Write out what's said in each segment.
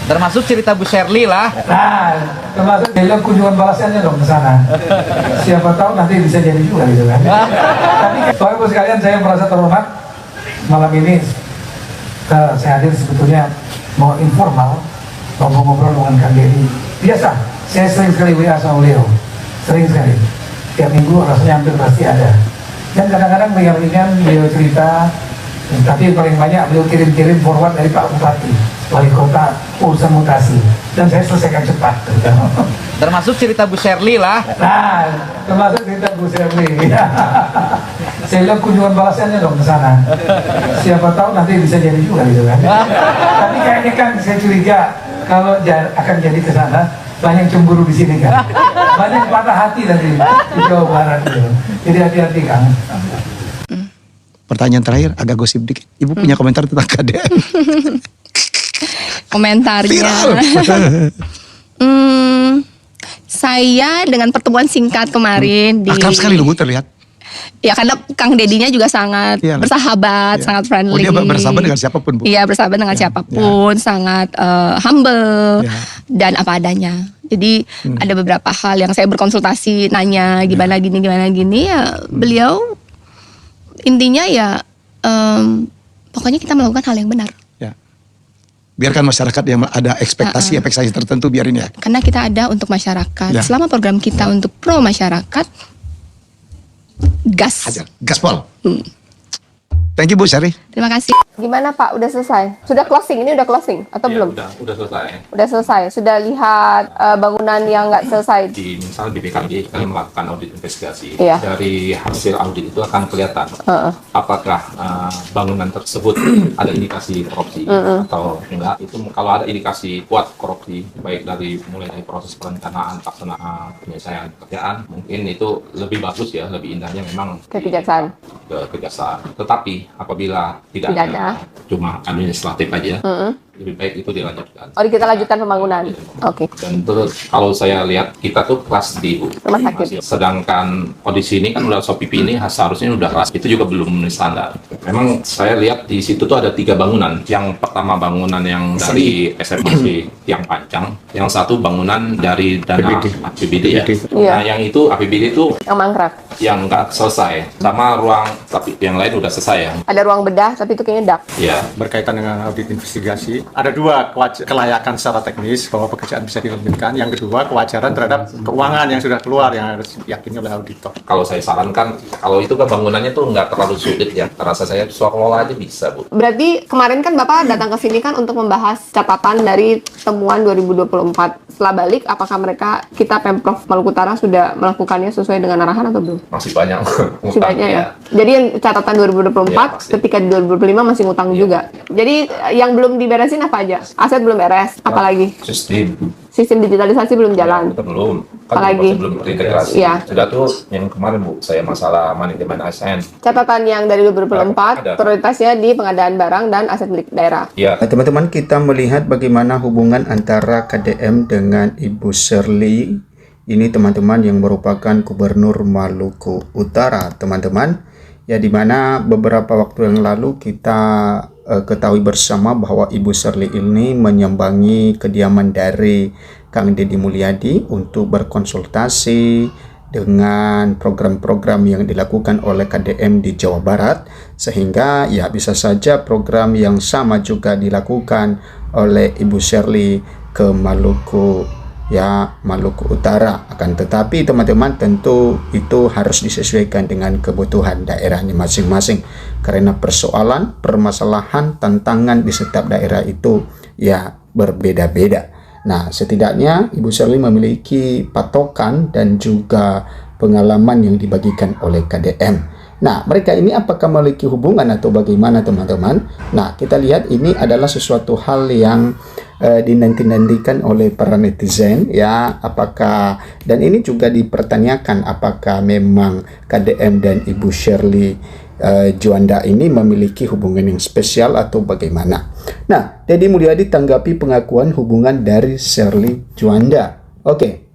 Termasuk cerita Bu Shirley lah. Nah, termasuk bilang kunjungan balasannya dong ke sana. Siapa tahu nanti bisa jadi juga gitu kan. Tapi Bapak Ibu sekalian, saya merasa terhormat malam ini saya hadir sebetulnya mau informal, mau ngobrol dengan Kang Deddy. Biasa, saya sering sekali WA sama beliau, sering sekali. Tiap minggu rasanya hampir pasti ada. Dan kadang-kadang ringan-ringan beliau cerita, tapi paling banyak beliau kirim-kirim forward dari Pak Bupati, wali kota, urusan mutasi, dan saya selesaikan cepat. Termasuk cerita Bu Shirley lah. Nah, termasuk cerita Bu Shirley. Saya bilang kunjungan balasannya dong ke sana. Siapa tahu nanti bisa jadi juga gitu kan. Tapi kayaknya kan saya curiga kalau akan jadi ke sana banyak cemburu di sini kan. Banyak patah hati nanti di Jawa Barat gitu. Jadi hati-hati Kang. Pertanyaan terakhir agak gosip dikit. Ibu punya komentar tentang KDM? Komentarnya. Saya dengan pertemuan singkat kemarin di Akrab sekali loh Bu terlihat. Ya karena Kang Dedinya juga sangat Iya, bersahabat, iya. sangat friendly. Oh, dia bersahabat dengan siapapun Bu? Iya, bersahabat dengan siapapun, sangat humble dan apa adanya. Jadi ada beberapa hal yang saya berkonsultasi, nanya gimana gini ya beliau intinya ya pokoknya kita melakukan hal yang benar. Ya. Biarkan masyarakat yang ada ekspektasi tertentu biarin ya. Karena kita ada untuk masyarakat. Ya. Selama program kita untuk pro masyarakat, gas. Hajar, gaspol. Thank you Bu Shirley. Terima kasih. Gimana Pak? Udah selesai? Sudah closing? Ini udah closing atau Ya, belum? udah selesai. Udah selesai. Sudah lihat bangunan yang nggak selesai? Di misal BPKG kami melakukan audit investigasi. Iya. Dari hasil audit itu akan kelihatan apakah bangunan tersebut ada indikasi korupsi atau enggak. Itu kalau ada indikasi kuat korupsi, baik mulai dari proses perencanaan, pelaksanaan, penyelesaian pekerjaan, mungkin itu lebih bagus ya, lebih indahnya memang Ke kejaksaan. ke kejaksaan. Tetapi apabila tidak ada, cuma administratif aja, lebih baik itu dilanjutkan. Oh, kita lanjutkan pembangunan. Oke. Dan terus kalau saya lihat kita tuh kelas D Bu. Rumah sakit. Sedangkan kondisi ini kan udah SOPP ini seharusnya udah kelas itu juga belum memenuhi standar. Memang saya lihat di situ tuh ada 3 bangunan. Yang pertama bangunan yang dari SMAC yang panjang, yang satu bangunan dari dana APBD ya. Iya. Nah yang itu APBD itu Yang mangkrak. yang nggak selesai, sama ruang tapi yang lain udah selesai ya. Ada ruang bedah, tapi itu kayaknya dak. Ya. Berkaitan dengan audit investigasi, ada 2 kelayakan secara teknis bahwa pekerjaan bisa dilanjutkan. Yang kedua, kewajaran terhadap keuangan yang sudah keluar yang harus diyakini oleh auditor. Kalau saya sarankan, kalau itu kan bangunannya tuh nggak terlalu sulit ya. Rasa saya swallow aja bisa Bu. Berarti kemarin kan Bapak datang ke sini kan untuk membahas catatan dari temuan 2024. Setelah balik, apakah kita Pemprov Maluku Utara sudah melakukannya sesuai dengan arahan atau belum? Masih banyak. Masih banyak ya. Jadi yang catatan 2024 Ya, pasti. ketika di 2025 masih ngutang juga. Jadi yang belum diberesin apa aja? Aset belum beres, apalagi? Sistem digitalisasi belum jalan. Itu belum. Kan Apalagi? masih belum terintegrasi. Iya. Sudah tuh yang kemarin Bu, saya masalah manajemen ASN. Catatan yang dari 2024 Ada. prioritasnya di pengadaan barang dan aset milik daerah. Iya. Nah, teman-teman, kita melihat bagaimana hubungan antara KDM dengan Ibu Shirley. Ini teman-teman yang merupakan Gubernur Maluku Utara, teman-teman. Ya, dimana beberapa waktu yang lalu kita ketahui bersama bahwa Ibu Shirley ini menyambangi kediaman dari Kang Deddy Mulyadi untuk berkonsultasi dengan program-program yang dilakukan oleh KDM di Jawa Barat, sehingga ya bisa saja program yang sama juga dilakukan oleh Ibu Shirley ke Maluku Utara. Akan tetapi teman-teman, tentu itu harus disesuaikan dengan kebutuhan daerahnya masing-masing, karena permasalahan, tantangan di setiap daerah itu ya berbeda-beda. Nah, setidaknya Ibu Shirley memiliki patokan dan juga pengalaman yang dibagikan oleh KDM. Nah, mereka ini apakah memiliki hubungan atau bagaimana teman-teman? Nah, kita lihat ini adalah sesuatu hal yang dinanti-nantikan oleh para netizen ya, apakah, dan ini juga dipertanyakan apakah memang KDM dan Ibu Shirley Juanda ini memiliki hubungan yang spesial atau bagaimana. Nah, Deddy Mulyadi tanggapi pengakuan hubungan dari Shirley Juanda. Oke.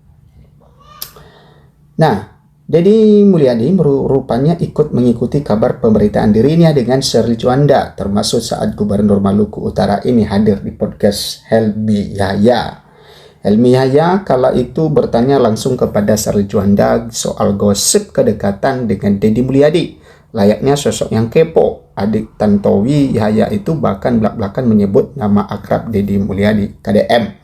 Nah, Deddy Mulyadi rupanya ikut mengikuti kabar pemberitaan dirinya dengan Shirley Juanda, termasuk saat Gubernur Maluku Utara ini hadir di podcast Helmi Yahya. Helmi Yahya kala itu bertanya langsung kepada Shirley Juanda soal gosip kedekatan dengan Deddy Mulyadi. Layaknya sosok yang kepo, adik Tantowi Yahya itu bahkan belak-belakan menyebut nama akrab Deddy Mulyadi, KDM.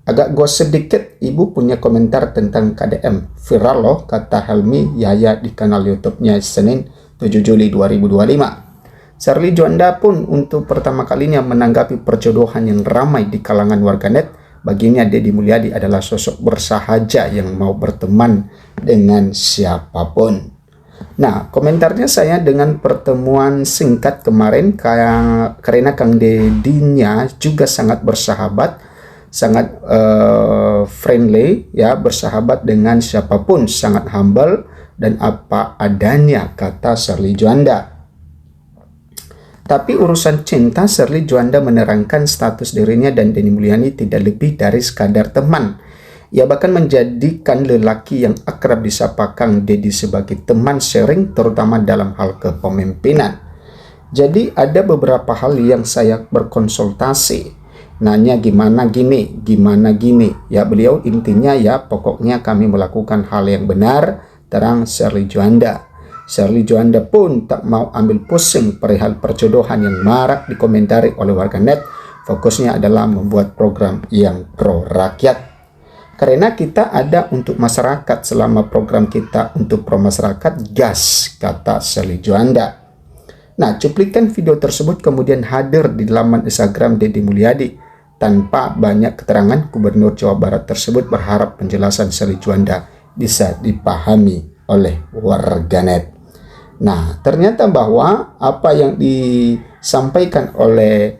Agak gosip dikit, ibu punya komentar tentang KDM. Viral loh, kata Helmi Yahya di kanal YouTube-nya Senin 7 Juli 2025. Shirley Juanda pun untuk pertama kalinya menanggapi perjodohan yang ramai di kalangan warganet. Baginya Deddy Mulyadi adalah sosok bersahaja yang mau berteman dengan siapapun. Nah, komentarnya saya dengan pertemuan singkat kemarin karena Kang Deddy-nya juga sangat bersahabat, sangat friendly, ya, bersahabat dengan siapapun, sangat humble dan apa adanya, kata Shirley Juanda. Tapi urusan cinta, Shirley Juanda menerangkan status dirinya dan Deddy Mulyadi tidak lebih dari sekadar teman. Ia bahkan menjadikan lelaki yang akrab disapa Kang Deddy sebagai teman sharing, terutama dalam hal kepemimpinan. Jadi ada beberapa hal yang saya berkonsultasi. Nanya gimana gini. Ya, beliau intinya ya pokoknya kami melakukan hal yang benar, terang Shirley Juanda. Shirley Juanda pun tak mau ambil pusing perihal perjodohan yang marak dikomentari oleh warganet. Fokusnya adalah membuat program yang pro rakyat. Karena kita ada untuk masyarakat, selama program kita untuk pro masyarakat, gas, kata Shirley Juanda. Nah, cuplikan video tersebut kemudian hadir di laman Instagram Deddy Mulyadi. Tanpa banyak keterangan, Gubernur Jawa Barat tersebut berharap penjelasan Shirley Juanda bisa dipahami oleh warganet. Nah, ternyata bahwa apa yang disampaikan oleh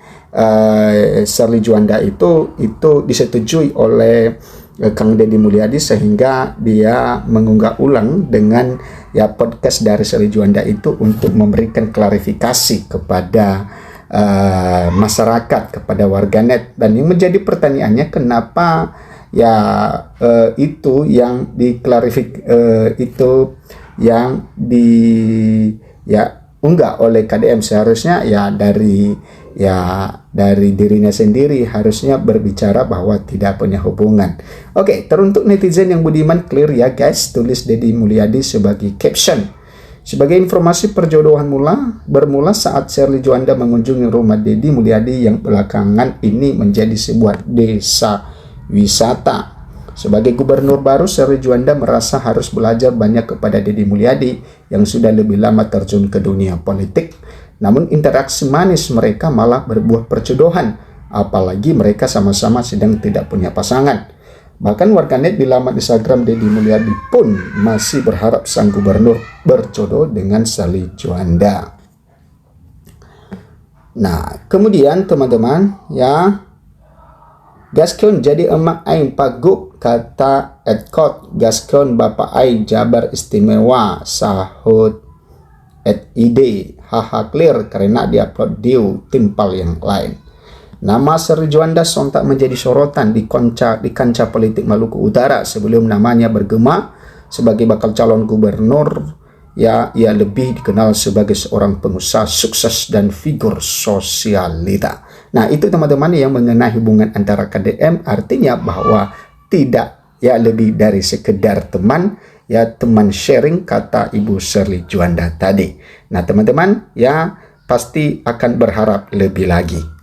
Shirley Juanda itu disetujui oleh Kang Deddy Mulyadi, sehingga dia mengunggah ulang dengan ya podcast dari Shirley Juanda itu untuk memberikan klarifikasi kepada masyarakat, kepada warganet. Dan yang menjadi pertanyaannya, kenapa ya itu yang itu yang unggah oleh KDM. Seharusnya ya dari dirinya sendiri harusnya berbicara bahwa tidak punya hubungan. Oke, teruntuk netizen yang budiman, clear ya guys, tulis Deddy Mulyadi sebagai caption. Sebagai informasi, perjodohan bermula saat Shirley Juanda mengunjungi rumah Deddy Mulyadi yang belakangan ini menjadi sebuah desa wisata. Sebagai gubernur baru, Shirley Juanda merasa harus belajar banyak kepada Deddy Mulyadi yang sudah lebih lama terjun ke dunia politik. Namun interaksi manis mereka malah berbuah perjodohan, apalagi mereka sama-sama sedang tidak punya pasangan. Bahkan warganet di laman Instagram Deddy Mulyadi pun masih berharap sang gubernur berjodoh dengan Shirley Juanda. Nah, kemudian teman-teman ya, gaskon jadi emak aing paguk, kata Edcott. Gaskon bapak aing Jabar istimewa, sahut id. Haha, clear karena diupload diu timpal yang lain. Nama Shirley Juanda sontak menjadi sorotan di kancah politik Maluku Utara sebelum namanya bergema sebagai bakal calon gubernur. Ya, ia lebih dikenal sebagai seorang pengusaha sukses dan figur sosialita. Nah, itu teman-teman yang mengenai hubungan antara KDM, artinya bahwa tidak ya lebih dari sekedar teman, ya teman sharing, kata Ibu Shirley Juanda tadi. Nah, teman-teman ya pasti akan berharap lebih lagi.